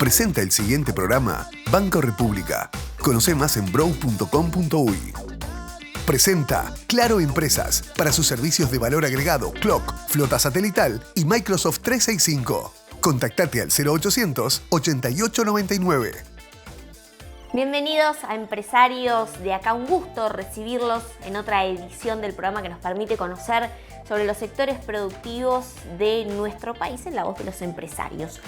Presenta el siguiente programa Banco República. Conoce más en brow.com.uy. Presenta Claro Empresas para sus servicios de valor agregado, Clock, flota satelital y Microsoft 365. Contactate al 0800 8899. Bienvenidos a Empresarios de Acá, un gusto recibirlos en otra edición del programa que nos permite conocer sobre los sectores productivos de nuestro país en la voz de los empresarios.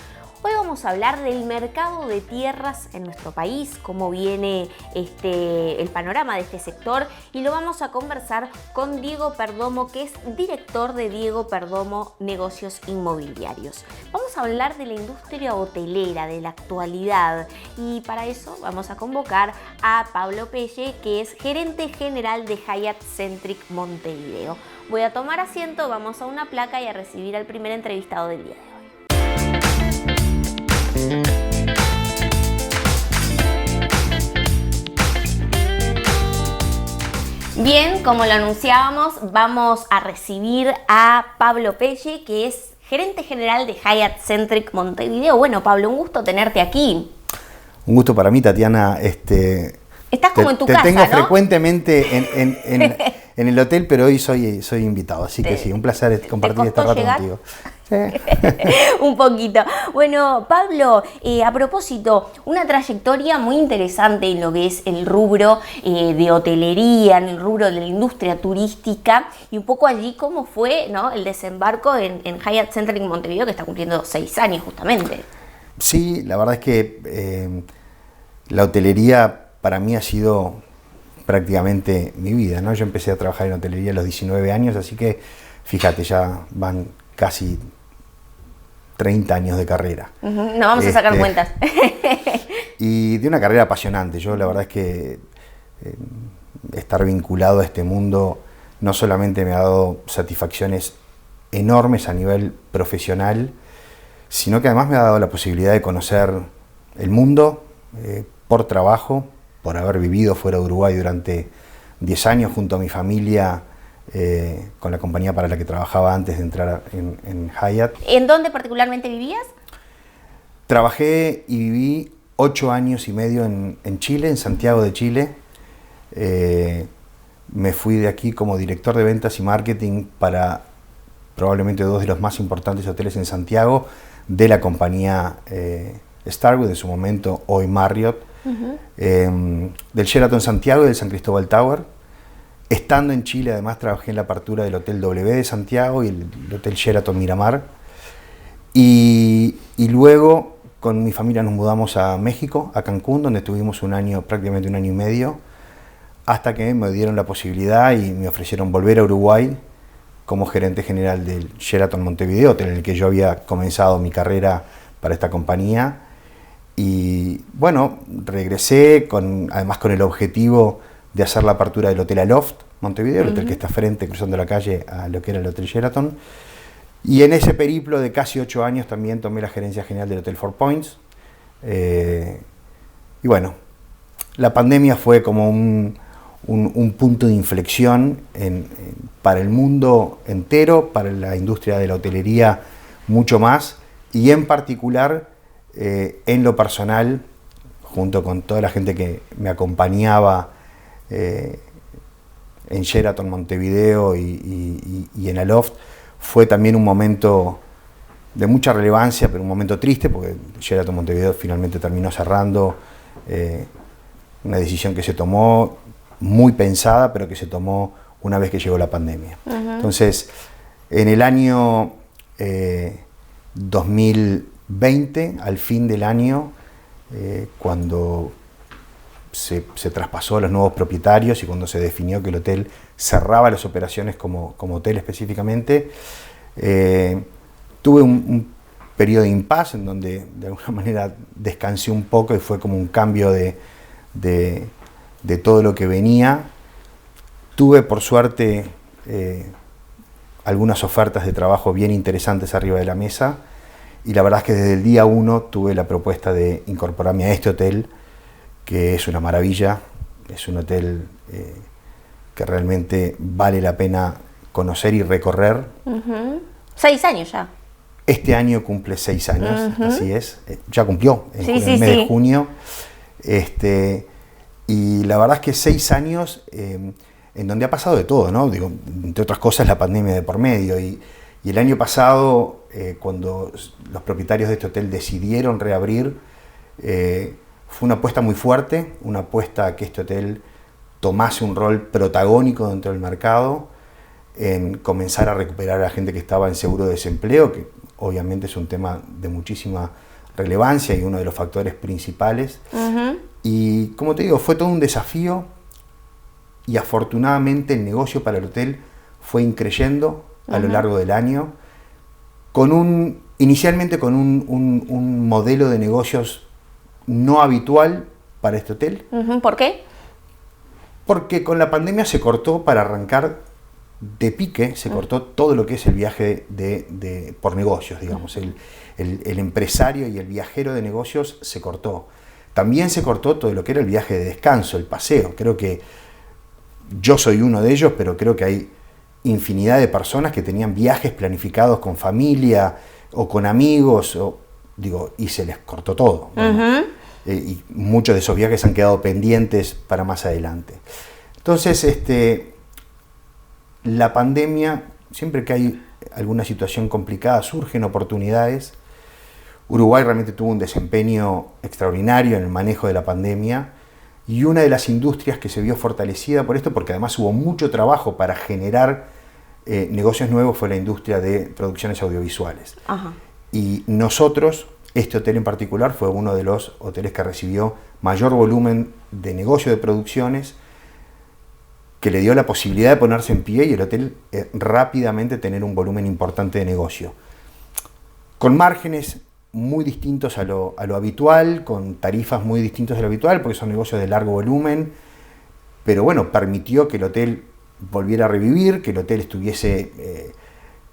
Hoy vamos a hablar del mercado de tierras en nuestro país, cómo viene el panorama de este sector, y lo vamos a conversar con Diego Perdomo, que es director de Diego Perdomo Negocios Inmobiliarios. Vamos a hablar de la industria hotelera, de la actualidad, y para eso vamos a convocar a Pablo Pelle, que es gerente general de Hyatt Centric Montevideo. Voy a tomar asiento, vamos a una placa y a recibir al primer entrevistado del día de hoy. Bien, como lo anunciábamos, vamos a recibir a Pablo Pelle, que es gerente general de Hyatt Centric Montevideo. Bueno, Pablo, un gusto tenerte aquí. Un gusto para mí, Tatiana. Estás como en tu casa, te tengo ¿no? frecuentemente en el hotel, pero hoy soy invitado, así que sí, un placer compartir este rato contigo. Sí. Un poquito. Bueno, Pablo, a propósito, una trayectoria muy interesante en lo que es el rubro de hotelería, en el rubro de la industria turística, y un poco allí cómo fue, ¿no?, el desembarco en Hyatt Centric Montevideo, que está cumpliendo 6 años justamente. Sí, la verdad es que la hotelería para mí ha sido prácticamente mi vida, ¿no? Yo empecé a trabajar en hotelería a los 19 años, así que fíjate, ya van casi 30 años de carrera. No vamos a sacar cuentas. Y de una carrera apasionante. Yo la verdad es que estar vinculado a este mundo no solamente me ha dado satisfacciones enormes a nivel profesional, sino que además me ha dado la posibilidad de conocer el mundo por trabajo, por haber vivido fuera de Uruguay durante 10 años junto a mi familia, con la compañía para la que trabajaba antes de entrar en Hyatt. ¿En dónde particularmente vivías? Trabajé y viví 8 años y medio en Chile, en Santiago de Chile. Me fui de aquí como director de ventas y marketing para probablemente 2 de los más importantes hoteles en Santiago, de la compañía Starwood, en su momento hoy Marriott, del Sheraton Santiago y del San Cristóbal Tower. Estando en Chile, además, trabajé en la apertura del Hotel W de Santiago y el Hotel Sheraton Miramar. Y luego, con mi familia, nos mudamos a México, a Cancún, donde estuvimos prácticamente un año y medio, hasta que me dieron la posibilidad y me ofrecieron volver a Uruguay como gerente general del Sheraton Montevideo, hotel en el que yo había comenzado mi carrera para esta compañía. Y bueno, regresé, además con el objetivo de hacer la apertura del Hotel Aloft Montevideo, el hotel que está frente, cruzando la calle, a lo que era el Hotel Sheraton. Y en ese periplo de casi 8 años también tomé la gerencia general del Hotel Four Points. Y bueno, la pandemia fue como un punto de inflexión para el mundo entero, para la industria de la hotelería mucho más, y en particular en lo personal, junto con toda la gente que me acompañaba en Sheraton Montevideo y en Aloft, fue también un momento de mucha relevancia, pero un momento triste, porque Sheraton Montevideo finalmente terminó cerrando, una decisión que se tomó muy pensada, pero que se tomó una vez que llegó la pandemia. Entonces, en el año 2020, al fin del año, cuando se traspasó a los nuevos propietarios y cuando se definió que el hotel cerraba las operaciones como hotel específicamente, tuve un periodo de impasse en donde de alguna manera descansé un poco y fue como un cambio de todo lo que venía. Tuve por suerte algunas ofertas de trabajo bien interesantes arriba de la mesa, y la verdad es que desde el día 1 tuve la propuesta de incorporarme a este hotel, que es una maravilla, es un hotel que realmente vale la pena conocer y recorrer. 6 años ya. Este año cumple 6 años, así es. Ya cumplió en Sí, el mes de junio. Y la verdad es que 6 años en donde ha pasado de todo, ¿no? Digo, entre otras cosas la pandemia de por medio. Y el año pasado, cuando los propietarios de este hotel decidieron reabrir, fue una apuesta muy fuerte, una apuesta a que este hotel tomase un rol protagónico dentro del mercado, en comenzar a recuperar a la gente que estaba en seguro de desempleo, que obviamente es un tema de muchísima relevancia y uno de los factores principales. Y como te digo, fue todo un desafío y afortunadamente el negocio para el hotel fue increyendo a lo largo del año, inicialmente con un modelo de negocios no habitual para este hotel. ¿Por qué? Porque con la pandemia se cortó, para arrancar de pique, se cortó todo lo que es el viaje por negocios, digamos. El empresario y el viajero de negocios se cortó. También se cortó todo lo que era el viaje de descanso, el paseo. Creo que yo soy uno de ellos, pero creo que hay infinidad de personas que tenían viajes planificados con familia o con amigos, y se les cortó todo. Bueno, y muchos de esos viajes han quedado pendientes para más adelante. Entonces, la pandemia, siempre que hay alguna situación complicada, surgen oportunidades. Uruguay realmente tuvo un desempeño extraordinario en el manejo de la pandemia, y una de las industrias que se vio fortalecida por esto, porque además hubo mucho trabajo para generar negocios nuevos, fue la industria de producciones audiovisuales. Y nosotros, este hotel en particular, fue uno de los hoteles que recibió mayor volumen de negocio de producciones, que le dio la posibilidad de ponerse en pie y el hotel rápidamente tener un volumen importante de negocio. Con márgenes muy distintos a lo habitual, con tarifas muy distintas a lo habitual, porque son negocios de largo volumen, pero bueno, permitió que el hotel volviera a revivir, que el hotel estuviese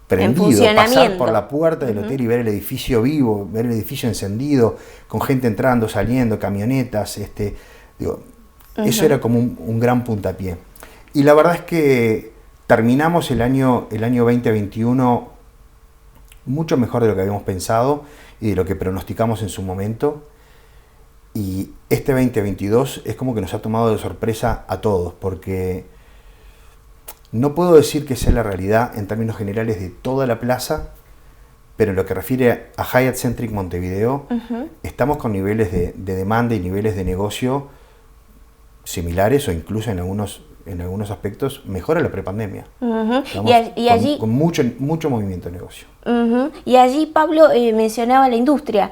prendido, pasar por la puerta del hotel y ver el edificio vivo, ver el edificio encendido, con gente entrando, saliendo, camionetas, eso era como un gran puntapié. Y la verdad es que terminamos el año 2021 mucho mejor de lo que habíamos pensado y de lo que pronosticamos en su momento. Y este 2022 es como que nos ha tomado de sorpresa a todos, porque no puedo decir que sea la realidad en términos generales de toda la plaza, pero en lo que refiere a Hyatt Centric Montevideo, estamos con niveles de demanda y niveles de negocio similares, o incluso en algunos aspectos mejor a la prepandemia. Y allí con mucho movimiento de negocio. Y allí Pablo mencionaba la industria,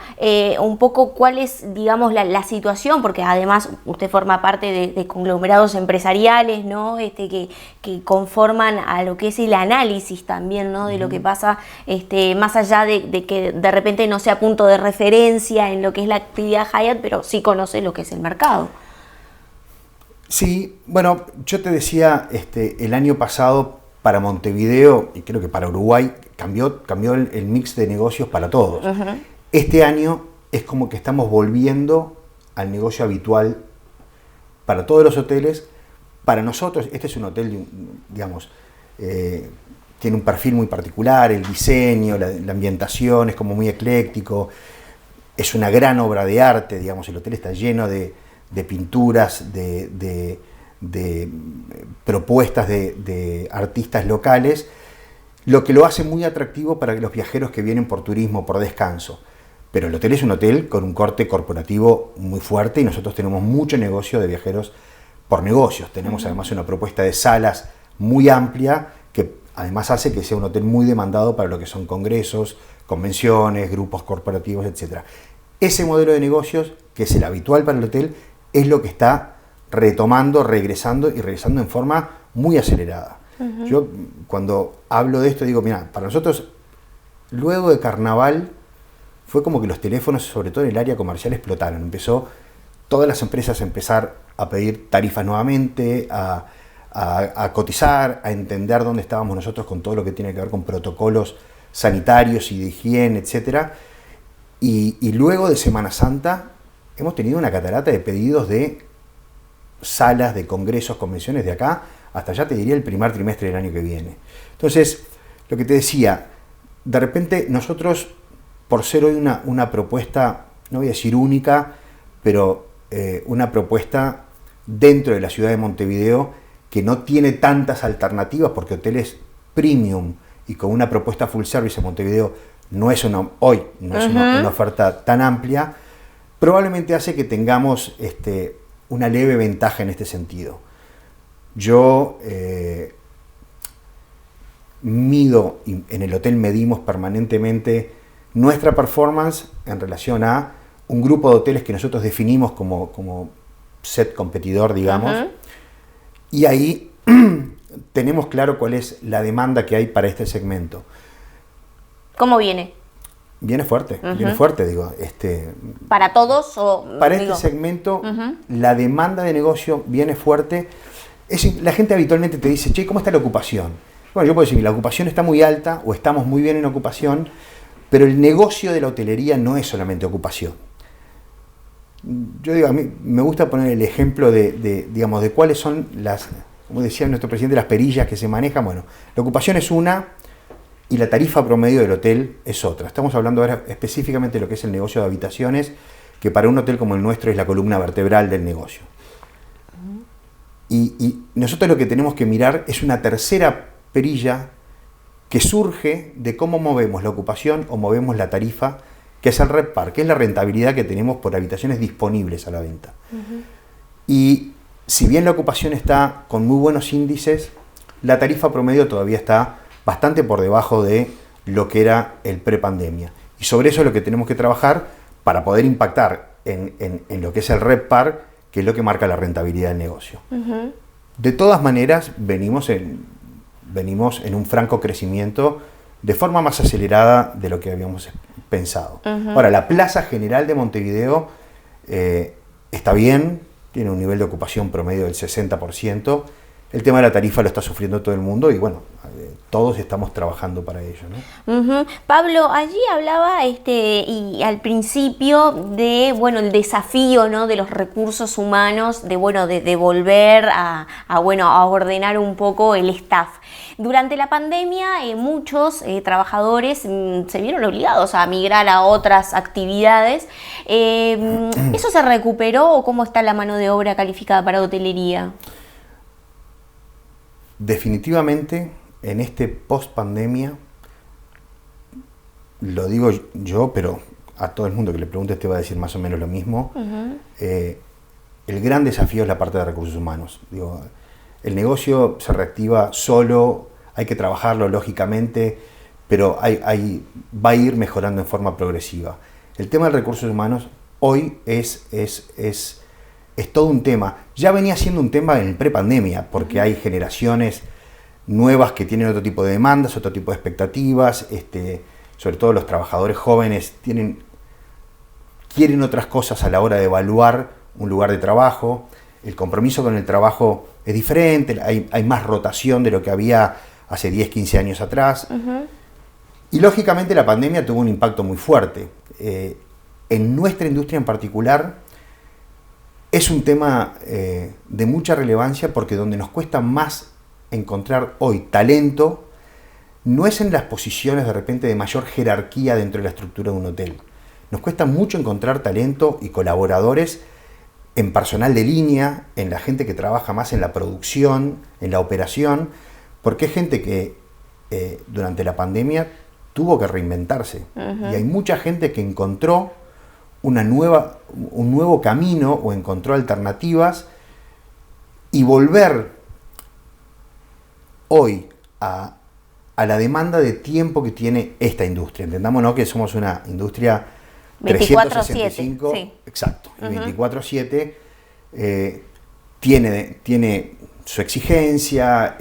un poco cuál es, digamos, la situación, porque además usted forma parte de conglomerados empresariales, ¿no? Que conforman a lo que es el análisis también, ¿no? De lo que pasa, más allá de que de repente no sea punto de referencia en lo que es la actividad Hyatt, pero sí conoce lo que es el mercado. Sí, bueno, yo te decía, el año pasado para Montevideo, y creo que para Uruguay, cambió el mix de negocios para todos. Este año es como que estamos volviendo al negocio habitual para todos los hoteles. Para nosotros, este es un hotel, digamos, tiene un perfil muy particular, el diseño, la ambientación es como muy ecléctico, es una gran obra de arte, digamos, el hotel está lleno de pinturas, de propuestas de artistas locales, lo que lo hace muy atractivo para los viajeros que vienen por turismo, por descanso. Pero el hotel es un hotel con un corte corporativo muy fuerte y nosotros tenemos mucho negocio de viajeros por negocios. Tenemos además una propuesta de salas muy amplia que además hace que sea un hotel muy demandado para lo que son congresos, convenciones, grupos corporativos, etc. Ese modelo de negocios, que es el habitual para el hotel, es lo que está retomando, regresando en forma muy acelerada. Yo cuando hablo de esto digo, mira, para nosotros luego de Carnaval fue como que los teléfonos, sobre todo en el área comercial, explotaron. Empezó todas las empresas a empezar a pedir tarifas nuevamente, a cotizar, a entender dónde estábamos nosotros con todo lo que tiene que ver con protocolos sanitarios y de higiene, etc. Y luego de Semana Santa hemos tenido una catarata de pedidos de salas, de congresos, convenciones de acá, hasta ya te diría el primer trimestre del año que viene. Entonces, lo que te decía, de repente nosotros, por ser hoy una propuesta, no voy a decir única, pero una propuesta dentro de la ciudad de Montevideo que no tiene tantas alternativas, porque hoteles premium y con una propuesta full service en Montevideo no es una oferta tan amplia, probablemente hace que tengamos una leve ventaja en este sentido. Yo mido, y en el hotel medimos permanentemente nuestra performance en relación a un grupo de hoteles que nosotros definimos como set competidor, digamos, y ahí tenemos claro cuál es la demanda que hay para este segmento. ¿Cómo viene? Viene fuerte, digo. ¿Para todos? Para este segmento, la demanda de negocio viene fuerte. La gente habitualmente te dice, che, ¿cómo está la ocupación? Bueno, yo puedo decir que la ocupación está muy alta o estamos muy bien en ocupación, pero el negocio de la hotelería no es solamente ocupación. Yo digo, a mí me gusta poner el ejemplo de cuáles son las, como decía nuestro presidente, las perillas que se manejan. Bueno, la ocupación es una y la tarifa promedio del hotel es otra. Estamos hablando ahora específicamente de lo que es el negocio de habitaciones, que para un hotel como el nuestro es la columna vertebral del negocio. Y nosotros lo que tenemos que mirar es una tercera perilla que surge de cómo movemos la ocupación o movemos la tarifa, que es el RevPAR, que es la rentabilidad que tenemos por habitaciones disponibles a la venta. Y si bien la ocupación está con muy buenos índices, la tarifa promedio todavía está bastante por debajo de lo que era el prepandemia. Y sobre eso es lo que tenemos que trabajar para poder impactar en lo que es el RevPAR, que es lo que marca la rentabilidad del negocio. De todas maneras, venimos en un franco crecimiento de forma más acelerada de lo que habíamos pensado. Ahora, la Plaza General de Montevideo está bien, tiene un nivel de ocupación promedio del 60%. El tema de la tarifa lo está sufriendo todo el mundo y bueno, todos estamos trabajando para ello, ¿no? Pablo, allí hablaba y al principio de el desafío, ¿no?, de los recursos humanos, de volver a ordenar un poco el staff. Durante la pandemia muchos trabajadores se vieron obligados a migrar a otras actividades. ¿Eso se recuperó o cómo está la mano de obra calificada para hotelería? Definitivamente, en este post-pandemia, lo digo yo, pero a todo el mundo que le pregunte te va a decir más o menos lo mismo. El gran desafío es la parte de recursos humanos. Digo, el negocio se reactiva solo, hay que trabajarlo lógicamente, pero va a ir mejorando en forma progresiva. El tema de recursos humanos hoy es todo un tema. Ya venía siendo un tema en prepandemia, porque hay generaciones nuevas que tienen otro tipo de demandas, otro tipo de expectativas, sobre todo los trabajadores jóvenes quieren otras cosas a la hora de evaluar un lugar de trabajo. El compromiso con el trabajo es diferente, hay más rotación de lo que había hace 10, 15 años atrás. Y lógicamente la pandemia tuvo un impacto muy fuerte. En nuestra industria en particular, es un tema de mucha relevancia porque donde nos cuesta más encontrar hoy talento no es en las posiciones de repente de mayor jerarquía dentro de la estructura de un hotel. Nos cuesta mucho encontrar talento y colaboradores en personal de línea, en la gente que trabaja más en la producción, en la operación, porque es gente que durante la pandemia tuvo que reinventarse. Y hay mucha gente que encontró un nuevo camino o encontró alternativas, y volver hoy a la demanda de tiempo que tiene esta industria. Entendámonos que somos una industria 365, sí. Exacto, y 24/7 tiene su exigencia,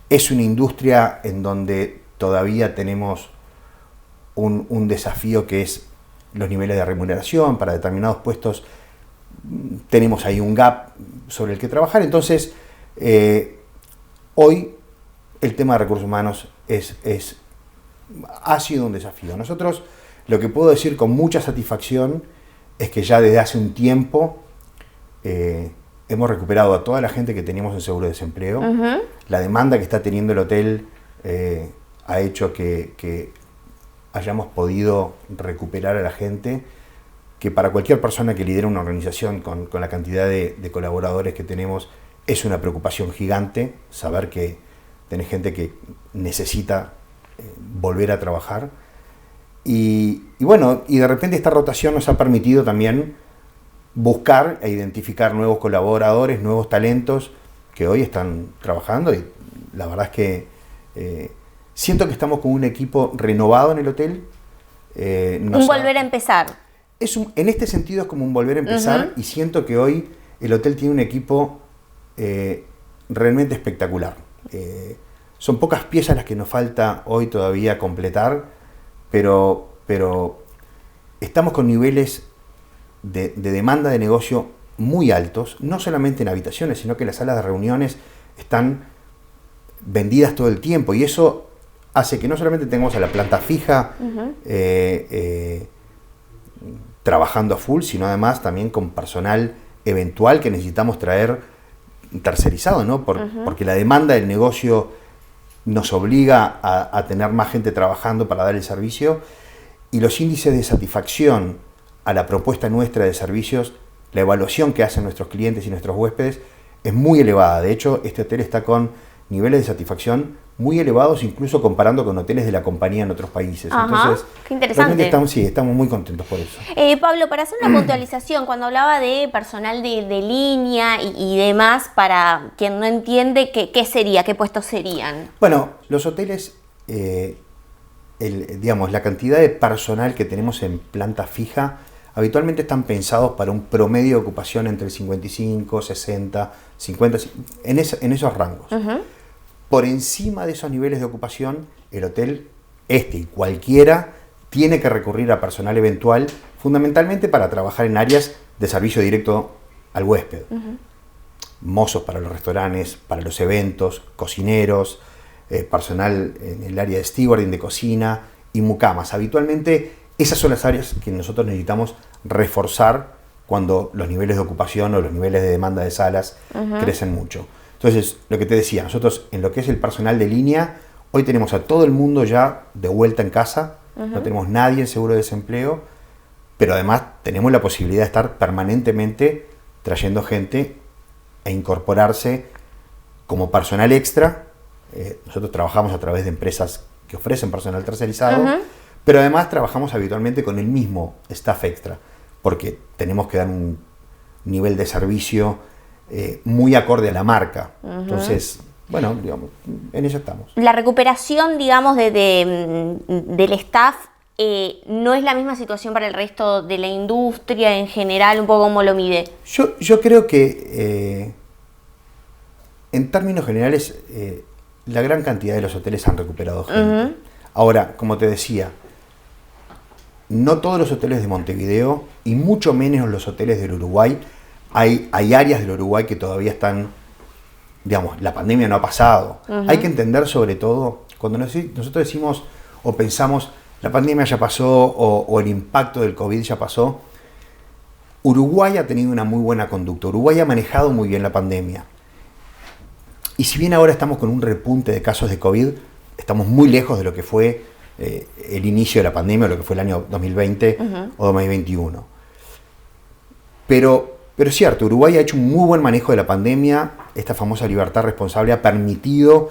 es una industria en donde todavía tenemos un desafío que es los niveles de remuneración. Para determinados puestos tenemos ahí un gap sobre el que trabajar. Entonces, hoy el tema de recursos humanos ha sido un desafío. Nosotros, lo que puedo decir con mucha satisfacción es que ya desde hace un tiempo hemos recuperado a toda la gente que teníamos en seguro de desempleo. La demanda que está teniendo el hotel ha hecho que hayamos podido recuperar a la gente, que para cualquier persona que lidera una organización con la cantidad de colaboradores que tenemos, es una preocupación gigante saber que tenés gente que necesita volver a trabajar. Y bueno, y de repente esta rotación nos ha permitido también buscar e identificar nuevos colaboradores, nuevos talentos que hoy están trabajando, y la verdad es que siento que estamos con un equipo renovado en el hotel. Un volver a empezar. En este sentido es como un volver a empezar, y siento que hoy el hotel tiene un equipo realmente espectacular. Son pocas piezas las que nos falta hoy todavía completar, pero estamos con niveles de demanda de negocio muy altos, no solamente en habitaciones, sino que las salas de reuniones están vendidas todo el tiempo, y eso hace que no solamente tengamos a la planta fija trabajando a full, sino además también con personal eventual que necesitamos traer tercerizado, ¿no? Porque la demanda del negocio nos obliga a tener más gente trabajando para dar el servicio, y los índices de satisfacción a la propuesta nuestra de servicios, la evaluación que hacen nuestros clientes y nuestros huéspedes es muy elevada. De hecho, este hotel está con niveles de satisfacción muy elevados, incluso comparando con hoteles de la compañía en otros países. Ajá, entonces, qué interesante. Estamos muy contentos por eso. Pablo, para hacer una puntualización, cuando hablaba de personal de línea y demás, para quien no entiende, ¿qué sería? ¿Qué puestos serían? Bueno, los hoteles, la cantidad de personal que tenemos en planta fija, habitualmente están pensados para un promedio de ocupación entre el 55, 60, 50, en esos rangos. Por encima de esos niveles de ocupación, el hotel, y cualquiera, tiene que recurrir a personal eventual, fundamentalmente para trabajar en áreas de servicio directo al huésped. Mozos para los restaurantes, para los eventos, cocineros, personal en el área de stewarding, de cocina, y mucamas. Habitualmente, esas son las áreas que nosotros necesitamos reforzar cuando los niveles de ocupación o los niveles de demanda de salas crecen mucho. Entonces, lo que te decía, nosotros en lo que es el personal de línea, hoy tenemos a todo el mundo ya de vuelta en casa, no tenemos nadie en seguro de desempleo, pero además tenemos la posibilidad de estar permanentemente trayendo gente e incorporarse como personal extra. Nosotros trabajamos a través de empresas que ofrecen personal tercerizado, pero además trabajamos habitualmente con el mismo staff extra, porque tenemos que dar un nivel de servicio muy acorde a la marca. Entonces, bueno, digamos, en eso estamos. La recuperación, digamos, del staff no es la misma situación para el resto de la industria en general, un poco cómo lo mide. Yo creo que en términos generales la gran cantidad de los hoteles han recuperado gente. Ahora, como te decía, no todos los hoteles de Montevideo, y mucho menos los hoteles del Uruguay, hay áreas del Uruguay que todavía están, digamos, la pandemia no ha pasado. Hay que entender sobre todo, cuando nosotros decimos o pensamos, la pandemia ya pasó o el impacto del COVID ya pasó, Uruguay ha tenido una muy buena conducta. Uruguay ha manejado muy bien la pandemia. Y si bien ahora estamos con un repunte de casos de COVID, estamos muy lejos de lo que fue el inicio de la pandemia, lo que fue el año 2020 o 2021. Pero es cierto, Uruguay ha hecho un muy buen manejo de la pandemia. Esta famosa libertad responsable ha permitido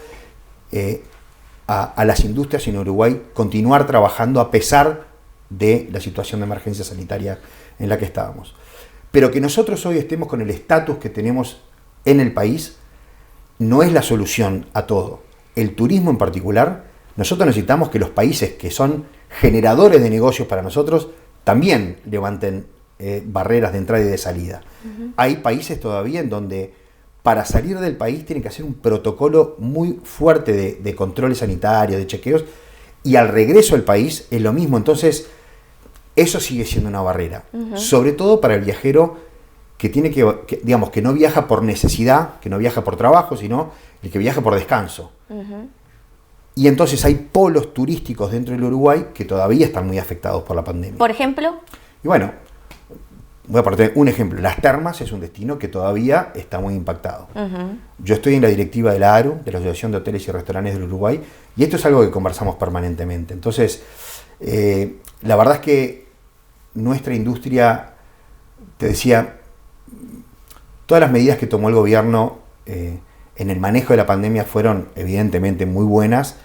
a las industrias en Uruguay continuar trabajando a pesar de la situación de emergencia sanitaria en la que estábamos. Pero que nosotros hoy estemos con el estatus que tenemos en el país no es la solución a todo. El turismo en particular, nosotros necesitamos que los países que son generadores de negocios para nosotros también levanten barreras de entrada y de salida. Hay países todavía en donde para salir del país tienen que hacer un protocolo muy fuerte de controles sanitarios, de chequeos, y al regreso al país es lo mismo. Entonces, eso sigue siendo una barrera, sobre todo para el viajero que tiene digamos, que no viaja por necesidad, que no viaja por trabajo, sino el que viaja por descanso. Y entonces hay polos turísticos dentro del Uruguay que todavía están muy afectados por la pandemia. ¿Por ejemplo? Y bueno, voy a poner un ejemplo. Las termas es un destino que todavía está muy impactado. Yo estoy en la directiva de la ARU, de la Asociación de Hoteles y Restaurantes del Uruguay, y esto es algo que conversamos permanentemente. Entonces, la verdad es que nuestra industria, te decía, todas las medidas que tomó el gobierno en el manejo de la pandemia fueron evidentemente muy buenas,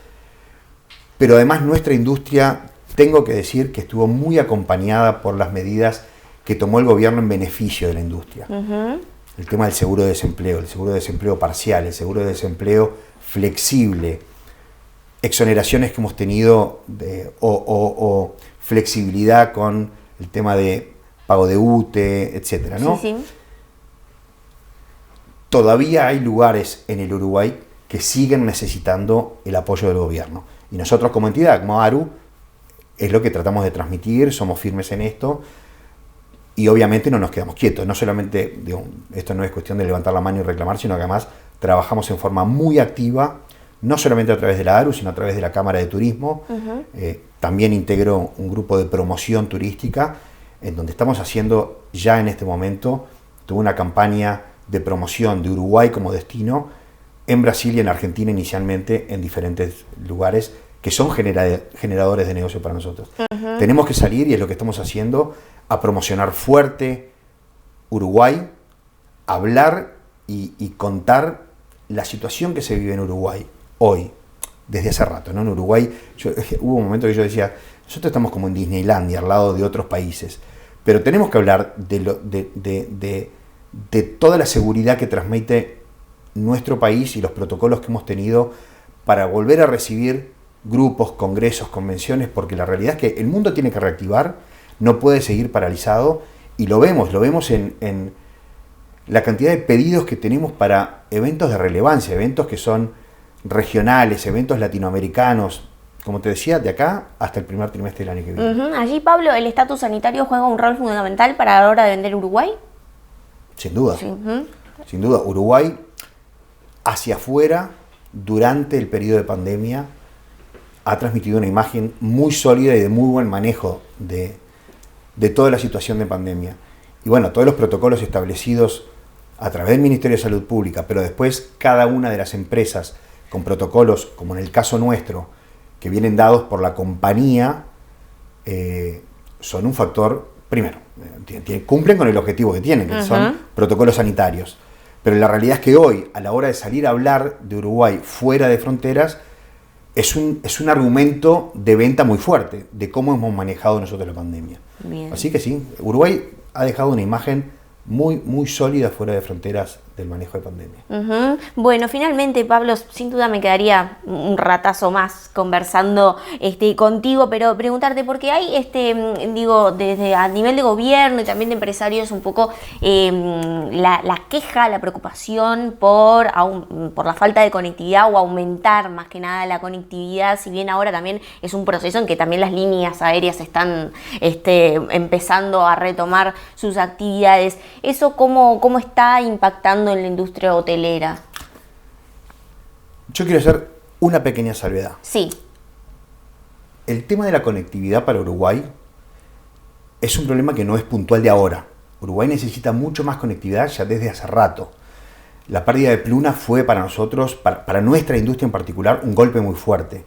pero además nuestra industria, tengo que decir que estuvo muy acompañada por las medidas que tomó el gobierno en beneficio de la industria. El tema del seguro de desempleo, el seguro de desempleo parcial, el seguro de desempleo flexible, exoneraciones que hemos tenido o flexibilidad con el tema de pago de UTE, etcétera, ¿no? Sí, sí. Todavía hay lugares en el Uruguay que siguen necesitando el apoyo del gobierno. Y nosotros como entidad, como ARU, es lo que tratamos de transmitir, somos firmes en esto y obviamente no nos quedamos quietos. No solamente, digo, esto no es cuestión de levantar la mano y reclamar, sino que además trabajamos en forma muy activa, no solamente a través de la ARU, sino a través de la Cámara de Turismo. También integro un grupo de promoción turística, en donde estamos haciendo ya en este momento toda una campaña de promoción de Uruguay como destino en Brasil y en Argentina inicialmente, en diferentes lugares que son generadores de negocio para nosotros. Tenemos que salir, y es lo que estamos haciendo, a promocionar fuerte Uruguay, hablar y contar la situación que se vive en Uruguay hoy, desde hace rato, ¿no? En Uruguay, hubo un momento que yo decía, nosotros estamos como en Disneylandia, al lado de otros países, pero tenemos que hablar de toda la seguridad que transmite nuestro país y los protocolos que hemos tenido para volver a recibir grupos, congresos, convenciones, porque la realidad es que el mundo tiene que reactivar, no puede seguir paralizado, y lo vemos en la cantidad de pedidos que tenemos para eventos de relevancia, eventos que son regionales, eventos latinoamericanos, como te decía, de acá hasta el primer trimestre del año que viene. Allí, Pablo, ¿el estatus sanitario juega un rol fundamental para la hora de vender Uruguay? Sin duda. Sí. Sin duda. Uruguay, hacia afuera, durante el periodo de pandemia, ha transmitido una imagen muy sólida y de muy buen manejo de toda la situación de pandemia. Y bueno, todos los protocolos establecidos a través del Ministerio de Salud Pública, pero después cada una de las empresas con protocolos, como en el caso nuestro, que vienen dados por la compañía, son un factor, primero, cumplen con el objetivo que tienen, que son protocolos sanitarios. Pero la realidad es que hoy, a la hora de salir a hablar de Uruguay fuera de fronteras, es un argumento de venta muy fuerte de cómo hemos manejado nosotros la pandemia. Bien. Así que sí, Uruguay ha dejado una imagen muy, muy sólida fuera de fronteras del manejo de pandemia. Bueno, finalmente, Pablo, sin duda me quedaría un ratazo más conversando contigo, pero preguntarte, porque hay, desde a nivel de gobierno y también de empresarios, un poco la queja, la preocupación por la falta de conectividad o aumentar más que nada la conectividad, si bien ahora también es un proceso en que también las líneas aéreas están empezando a retomar sus actividades. ¿Eso cómo está impactando en la industria hotelera? Yo quiero hacer una pequeña salvedad. Sí. El tema de la conectividad para Uruguay es un problema que no es puntual de ahora. Uruguay necesita mucho más conectividad ya desde hace rato. La pérdida de Pluna fue para nosotros, para nuestra industria en particular, un golpe muy fuerte.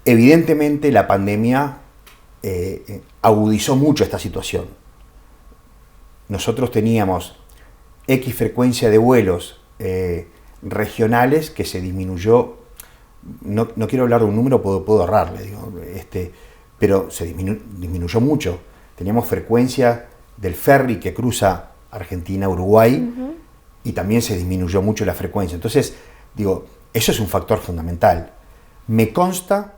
Evidentemente la pandemia agudizó mucho esta situación. Nosotros teníamos X frecuencia de vuelos regionales que se disminuyó, no quiero hablar de un número, puedo ahorrarle, pero se disminuyó mucho. Teníamos frecuencia del ferry que cruza Argentina-Uruguay y también se disminuyó mucho la frecuencia. Entonces, eso es un factor fundamental. Me consta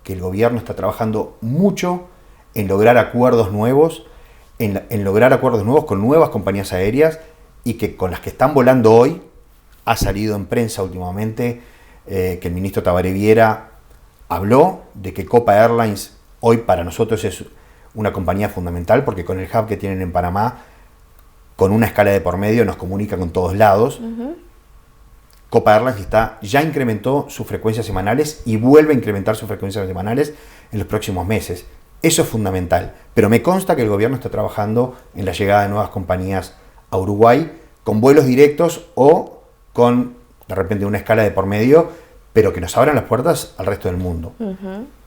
que el gobierno está trabajando mucho en lograr acuerdos nuevos, con nuevas compañías aéreas, y que con las que están volando hoy, ha salido en prensa últimamente que el ministro Tabaré Viera habló de que Copa Airlines hoy para nosotros es una compañía fundamental, porque con el hub que tienen en Panamá, con una escala de por medio, nos comunica con todos lados. Copa Airlines ya incrementó sus frecuencias semanales y vuelve a incrementar sus frecuencias semanales en los próximos meses. Eso es fundamental. Pero me consta que el gobierno está trabajando en la llegada de nuevas compañías a Uruguay con vuelos directos o con, de repente, una escala de por medio, pero que nos abran las puertas al resto del mundo.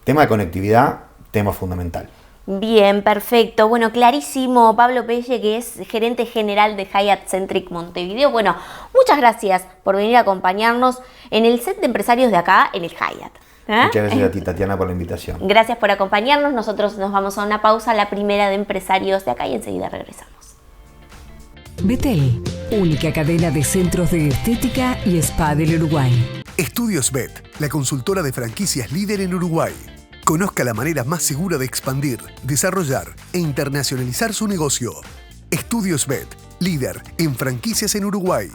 Tema de conectividad, tema fundamental. Bien, perfecto. Bueno, clarísimo, Pablo Pelle, que es gerente general de Hyatt Centric Montevideo. Bueno, muchas gracias por venir a acompañarnos en el set de empresarios de acá, en el Hyatt. Muchas gracias a ti, Tatiana, por la invitación. Gracias por acompañarnos. Nosotros nos vamos a una pausa, la primera de empresarios de acá, y enseguida regresamos. Betel, única cadena de centros de estética y spa del Uruguay. Estudios Bet, la consultora de franquicias líder en Uruguay. Conozca la manera más segura de expandir, desarrollar e internacionalizar su negocio. Estudios Bet, líder en franquicias en Uruguay.